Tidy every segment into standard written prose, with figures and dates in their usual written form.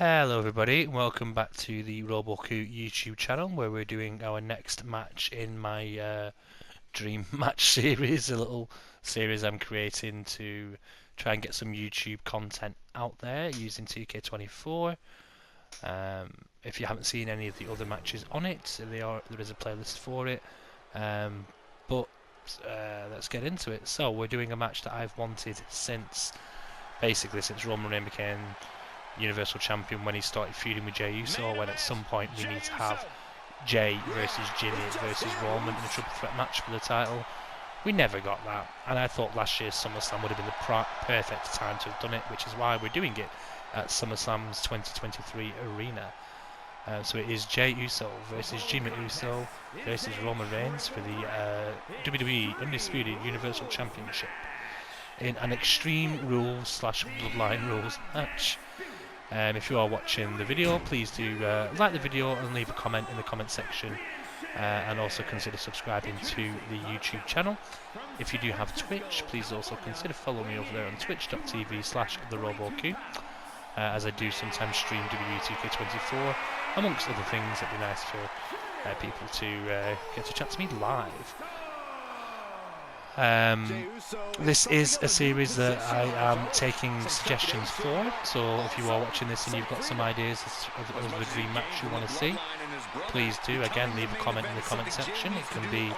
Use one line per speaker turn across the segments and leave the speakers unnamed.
Hello everybody, welcome back to the TheRoboCoo YouTube channel where we're doing our next match in my dream match series, a little series I'm creating to try and get some YouTube content out there using 2K24. If you haven't seen any of the other matches on it, there is a playlist for it, but let's get into it. So we're doing a match that I've wanted since Roman Reigns became Universal Champion, when he started feuding with Jey Uso, when at some point we need to have Jey versus Jimmy versus Roman in a triple threat match for the title. We never got that, and I thought last year's SummerSlam would have been the perfect time to have done it, which is why we're doing it at SummerSlam's 2023 arena. So it is Jey Uso versus Jimmy Uso versus Roman Reigns for the WWE Undisputed Universal Championship in an Extreme Rules / Bloodline Rules match. If you are watching the video, please do like the video and leave a comment in the comment section, and also consider subscribing to the YouTube channel. If you do have Twitch, please also consider following me over there on twitch.tv/TheRoboCoo, as I do sometimes stream WWE2K24, amongst other things. It'd be nice for people to get to chat to me live. This is a series that I am taking suggestions for, so if you are watching this and you've got some ideas of the dream match you want to see, please do, again, leave a comment in the comment section. It can be,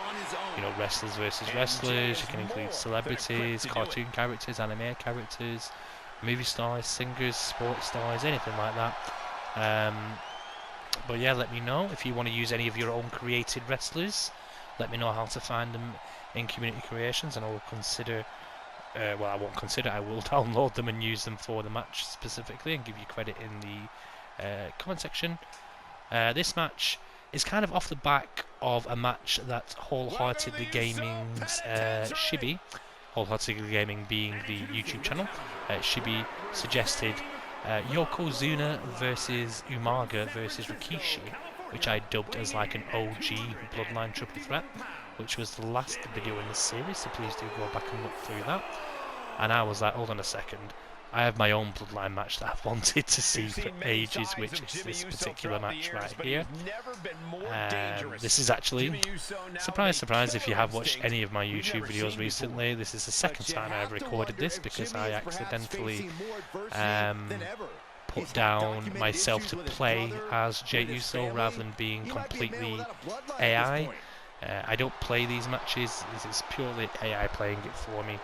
wrestlers versus wrestlers, you can include celebrities, cartoon characters, anime characters, movie stars, singers, sports stars, anything like that. But yeah, let me know if you want to use any of your own created wrestlers. Let me know how to find them in community creations, and I will consider, I will download them and use them for the match specifically and give you credit in the comment section. This match is kind of off the back of a match that Wholeheartedly Gaming's Shibi, Wholeheartedly Gaming being the YouTube channel, Shibi suggested Yokozuna versus Umaga versus Rikishi, which I dubbed as like an OG Bloodline triple threat, which was the last video in this series, so please do go back and look through that. And I was like, hold on a second, I have my own Bloodline match that I've wanted to see for ages, which is this particular match right here. This is actually, surprise surprise, if you have watched any of my YouTube videos recently, this is the second time I have recorded this, because I accidentally put down myself to play as Jey Uso rather than being completely AI. I don't play these matches, this is purely AI playing it for me,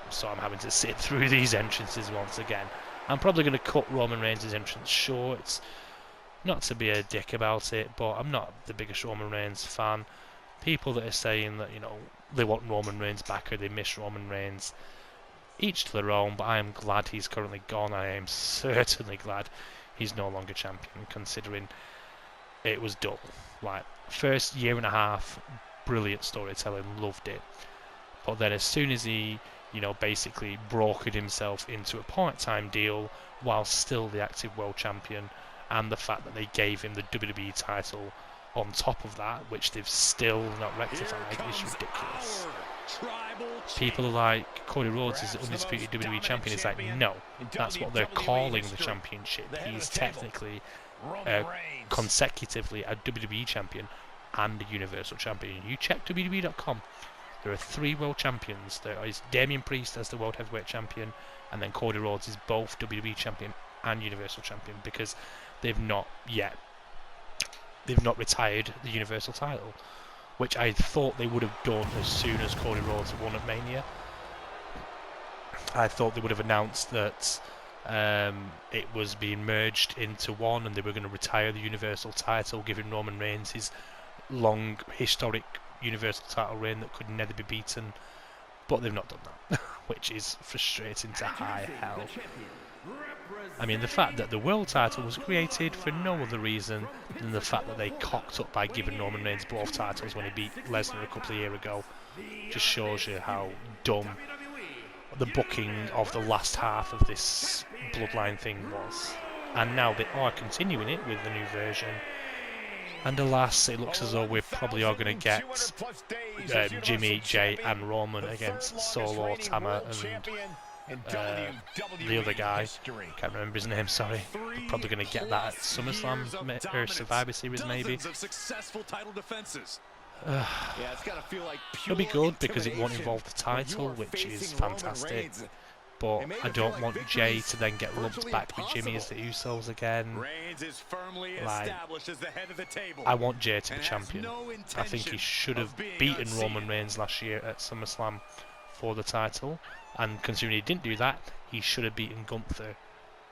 so I'm having to sit through these entrances once again. I'm probably going to cut Roman Reigns' entrance short, not to be a dick about it, but I'm not the biggest Roman Reigns fan. People that are saying that, they want Roman Reigns back or they miss Roman Reigns, each to their own, but I am glad he's currently gone. I am certainly glad he's no longer champion, considering it was dull. Like, first year and a half, brilliant storytelling, loved it. But then as soon as he, basically brokered himself into a part-time deal while still the active world champion, and the fact that they gave him the WWE title on top of that, which they've still not rectified, is ridiculous. People are like, Cody Rhodes is the undisputed WWE champion. It's like, no, that's what they're calling the championship. He's technically consecutively a WWE champion and a Universal champion. You check WWE.com, there are 3 world champions. There is Damian Priest as the world heavyweight champion, and then Cody Rhodes is both WWE champion and Universal champion, because they've not retired the Universal title, which I thought they would have done as soon as Cody Rhodes won at Mania. I thought they would have announced that it was being merged into one, and they were going to retire the Universal title, giving Roman Reigns his long, historic Universal title reign that could never be beaten. But they've not done that, which is frustrating to high hell. I mean, the fact that the world title was created for no other reason than the fact that they cocked up by giving Roman Reigns both titles when he beat Lesnar a couple of years ago just shows you how dumb the booking of the last half of this Bloodline thing was. And now they are continuing it with the new version, and alas, it looks as though we probably are going to get Jimmy, Jey and Roman against Solo, Tama and the other guy, can't remember his name, sorry. We're probably going to get that at SummerSlam or Survivor Series maybe. It'll be good because it won't involve the title, which is fantastic. But I don't want Jey to then get lumped back with Jimmy as the Usos again. Like, I want Jey to be champion. I think he should have beaten Roman Reigns last year at SummerSlam for the title, and considering he didn't do that, he should have beaten Gunther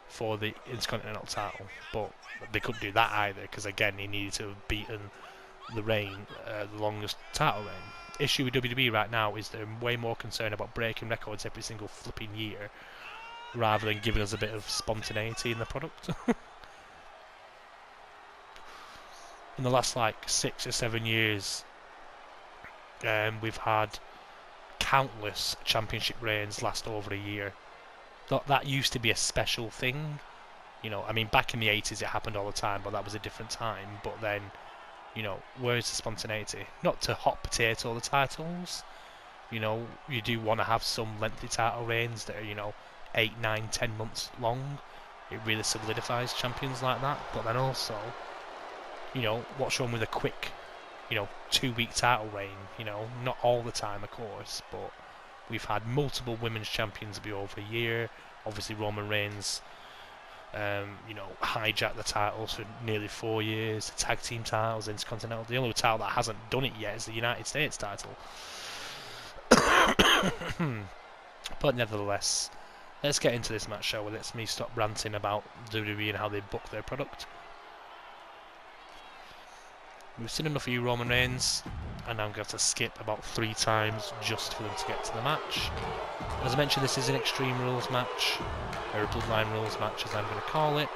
for the Intercontinental title. But they couldn't do that either because again he needed to have beaten the longest title reign. Issue with WWE right now is they're way more concerned about breaking records every single flipping year rather than giving us a bit of spontaneity in the product. In the last like 6 or 7 years, we've had countless championship reigns last over a year. That used to be a special thing, you know. I mean, back in the 80s it happened all the time, but that was a different time. But then, you know, where's the spontaneity? Not to hot potato the titles. You know, you do want to have some lengthy title reigns that are, you know, 8, 9, 10 months long. It really solidifies champions like that. But then also, you know, what's wrong with a quick, you know, 2-week title reign? You know, not all the time, of course, but we've had multiple women's champions be over a year. Obviously, Roman Reigns, you know, hijacked the titles for nearly 4 years. The tag team titles, Intercontinental. The only title that hasn't done it yet is the United States title. But nevertheless, let's get into this match, shall we? Let's me stop ranting about WWE and how they book their product. We've seen enough of you, Roman Reigns, and I'm going to have to skip about 3 times just for them to get to the match. As I mentioned, this is an Extreme Rules match, or a Bloodline Rules match as I'm going to call it.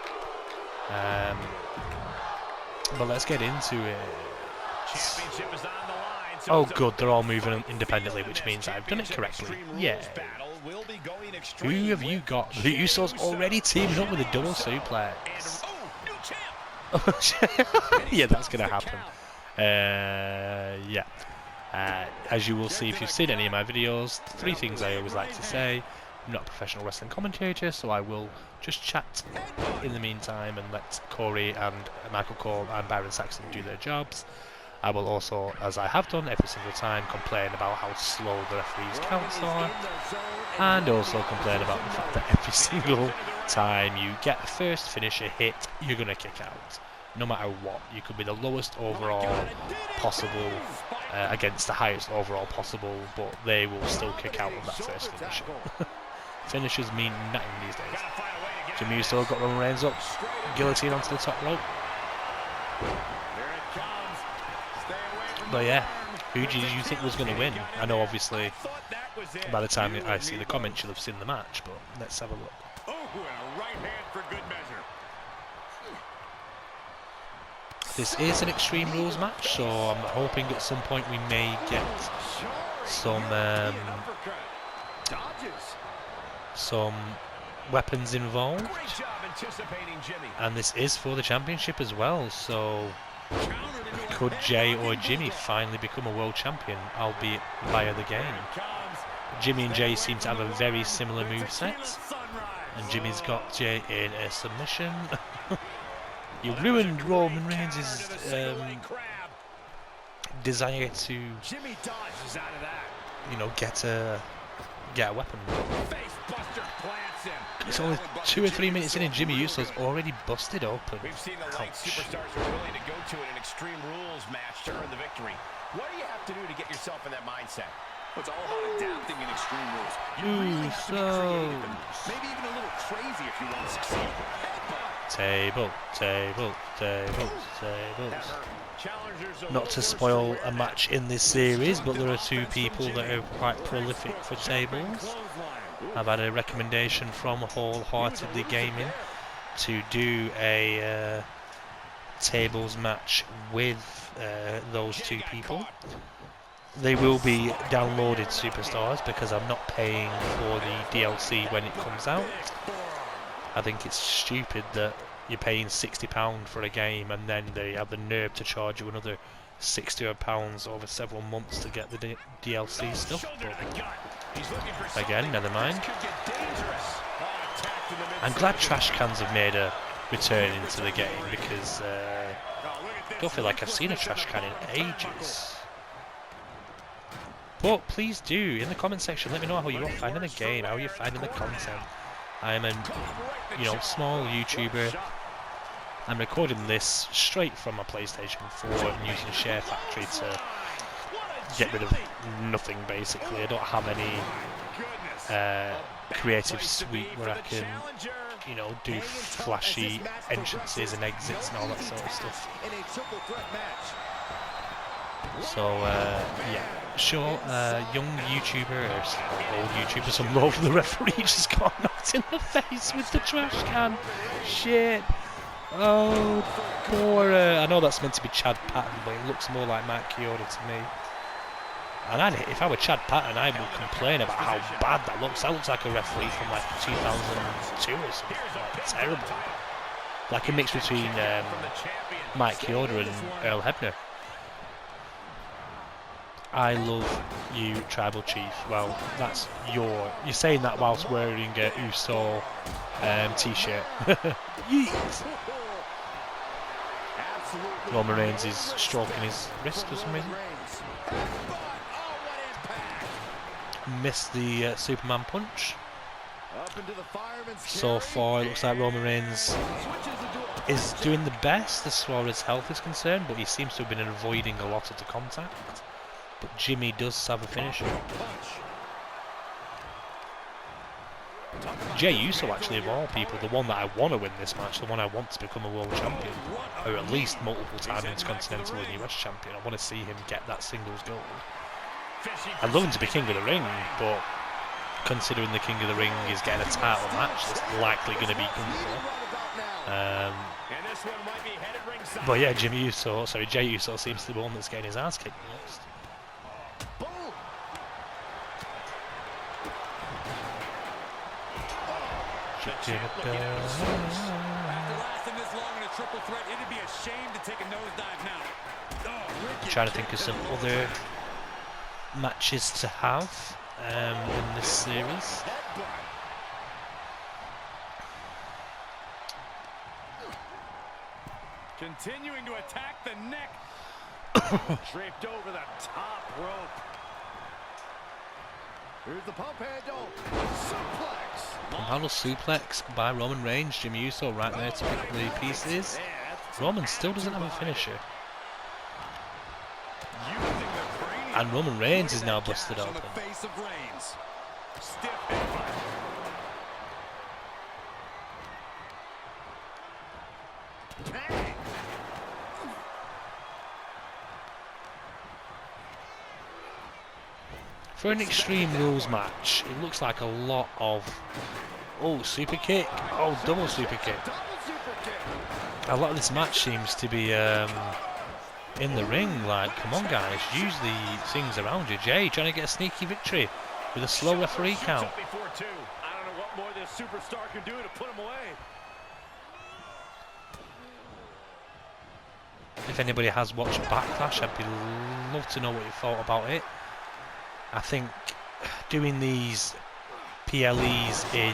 But let's get into it. Oh good, they're all moving independently, which means I've done it correctly. Yeah. Who have you got? The Usos already teaming up with a double suplex. Yeah, that's going to happen. Yeah. As you will see if you've seen any of my videos, 3 things I always like to say. I'm not a professional wrestling commentator, so I will just chat in the meantime and let Corey and Michael Cole and Byron Saxton do their jobs. I will also, as I have done every single time, complain about how slow the referees' counts are, and also complain about the fact that every single time you get a first finisher hit, you're going to kick out. No matter what. You could be the lowest overall possible against the highest overall possible, but they will still kick out of that first finisher. Finishers mean nothing these days. Jey Uso got Roman Reigns up, guillotine onto the top rope. But yeah, who did you think was going to win? I know obviously by the time I see the comments you'll have seen the match, but let's have a look. This is an Extreme Rules match, so I'm hoping at some point we may get some weapons involved, and this is for the championship as well, so could Jey or Jimmy finally become a world champion, albeit via the game? Jimmy and Jey seem to have a very similar moveset, and Jimmy's got Jey in a submission. You ruined Roman Reigns' desire to, you know, get a weapon. It's only 2 or 3 minutes in and Jey Uso's already busted open.
We've seen the right superstars are willing to go to in an Extreme Rules match to earn the victory. What do you have to do to get yourself in that mindset? Well, it's all about adapting in Extreme Rules. You really have to be creative and maybe even a little crazy if you want to succeed.
Table, table, tables, tables. Not to spoil a match in this series, but there are 2 people that are quite prolific for tables. I've had a recommendation from Wholeheartedly Gaming to do a tables match with those 2 people. They will be downloaded superstars because I'm not paying for the DLC when it comes out. I think it's stupid that you're paying £60 for a game and then they have the nerve to charge you another £60 over several months to get the DLC stuff. But Again, never mind. I'm glad trash cans have made a return into the game because I don't feel like I've seen a trash can in ages. But please do, in the comment section, let me know how you're finding the game, how you're finding the content. I am a small YouTuber. I'm recording this straight from my PlayStation 4 and using Share Factory to get rid of nothing basically. I don't have any creative suite where I can, do flashy entrances and exits and all that sort of stuff. So yeah, sure, young YouTuber or old YouTuber, some low for the referee just got knocked in the face with the trash can. Shit. Oh, poor. I know that's meant to be Chad Patton, but it looks more like Mike Chioda to me. And if I were Chad Patton, I would complain about how bad that looks. That looks like a referee from like 2002 or something. Like, terrible. Like a mix between Mike Chioda and Earl Hebner. I love you, Tribal Chief. Well, that's you're saying that whilst wearing a Uso t-shirt. Yeet! Roman Reigns is stroking his wrist for some reason. Missed the Superman punch. So far, it looks like Roman Reigns is doing the best as far as health is concerned, but he seems to have been avoiding a lot of the contact. But Jimmy does have a finisher. Jey Uso, actually, of all people, the one that I want to win this match, the one I want to become a world champion, or at least multiple time intercontinental and US champion. I want to see him get that singles gold. I'd love him to be King of the Ring, but considering the King of the Ring is getting a title match, that's likely going to be Gunther. But yeah, Jey Uso seems to be the one that's getting his ass kicked next.
After lasting this long in a triple threat, it'd be a shame to take a nosedive now.
I'm trying to think of some other matches to have in this series.
Continuing to attack the neck. Draped over the top rope. Here's the pump handle. Suplex.
Pump handle suplex by Roman Reigns. Jey Uso right there to pick the pieces. Roman still doesn't have a finisher. And Roman Reigns is now busted open. For an Extreme Rules match, it looks like a lot of... Oh, super kick. Oh, double super kick. A lot of this match seems to be in the ring. Like, come on guys, use the things around you. Jey trying to get a sneaky victory with a slow referee count.
I don't know what more this superstar can do to put him away.
If anybody has watched Backlash, I'd love to know what you thought about it. I think doing these PLEs in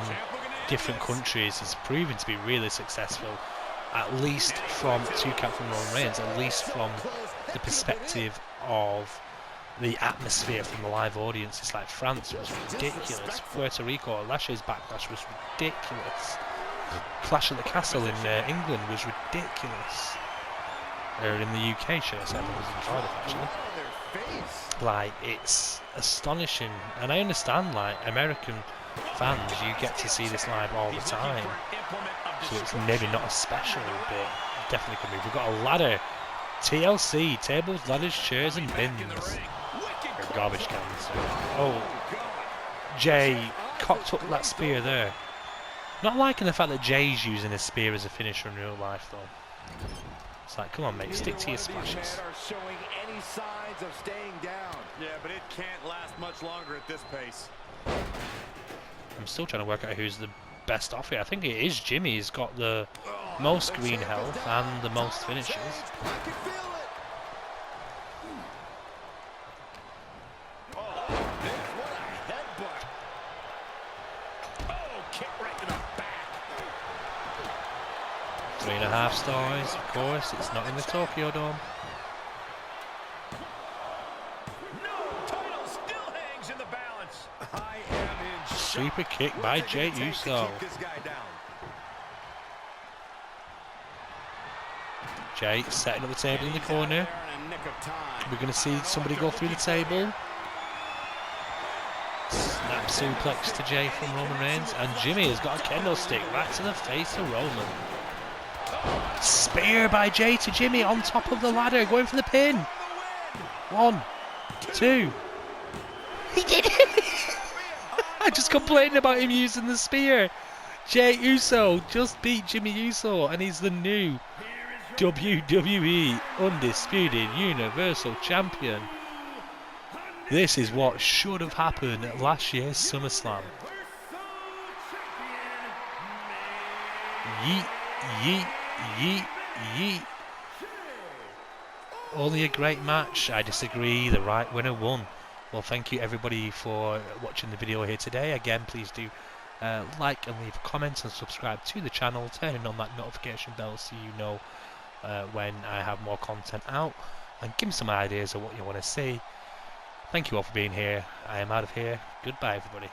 different countries is proven to be really successful, at least from from Roman Reigns, at least from the perspective of the atmosphere from the live audiences. Like France was ridiculous, Puerto Rico last year's Backlash was ridiculous, Clash at the Castle in England was ridiculous, or in the UK should I say, I was in Cardiff actually. Like, it's astonishing, and I understand, like, American fans, you get to see this live all the time, so it's maybe not as special, but definitely can be. We've got a ladder, TLC, tables, ladders, chairs and bins, or garbage cans. Oh, Jey cocked up that spear there. Not liking the fact that Jey's using his spear as a finisher in real life though. It's like, come on mate, stick to your splashes.
Showing any signs of staying down. Yeah, but it can't last much longer at this pace.
I'm still trying to work out who's the best off here. I think it is Jimmy. He's got the most green health and the most finishes. 3.5 stars, of course. It's not in the Tokyo Dome.
No, title still hangs in the balance. I am in shock.
Super kick by Jey Uso. Jey setting up the table in the corner. We're going to see somebody go through the table. Snap suplex to Jey from Roman Reigns. And Jimmy has got a kendo stick right to the face of Roman. Spear by Jey to Jimmy on top of the ladder, going for the pin. 1, 2. He did it! I just complained about him using the spear. Jey Uso just beat Jimmy Uso, and he's the new WWE Undisputed Universal Champion. This is what should have happened at last year's SummerSlam. Yeet, yeet, yeet, yeet. Only a great match. I disagree. The right winner won. Well, thank you everybody for watching the video here today. Again, please do like and leave comments and subscribe to the channel, turning on that notification bell so you know when I have more content out, and give me some ideas of what you want to see. Thank you all for being here. I am out of here. Goodbye everybody.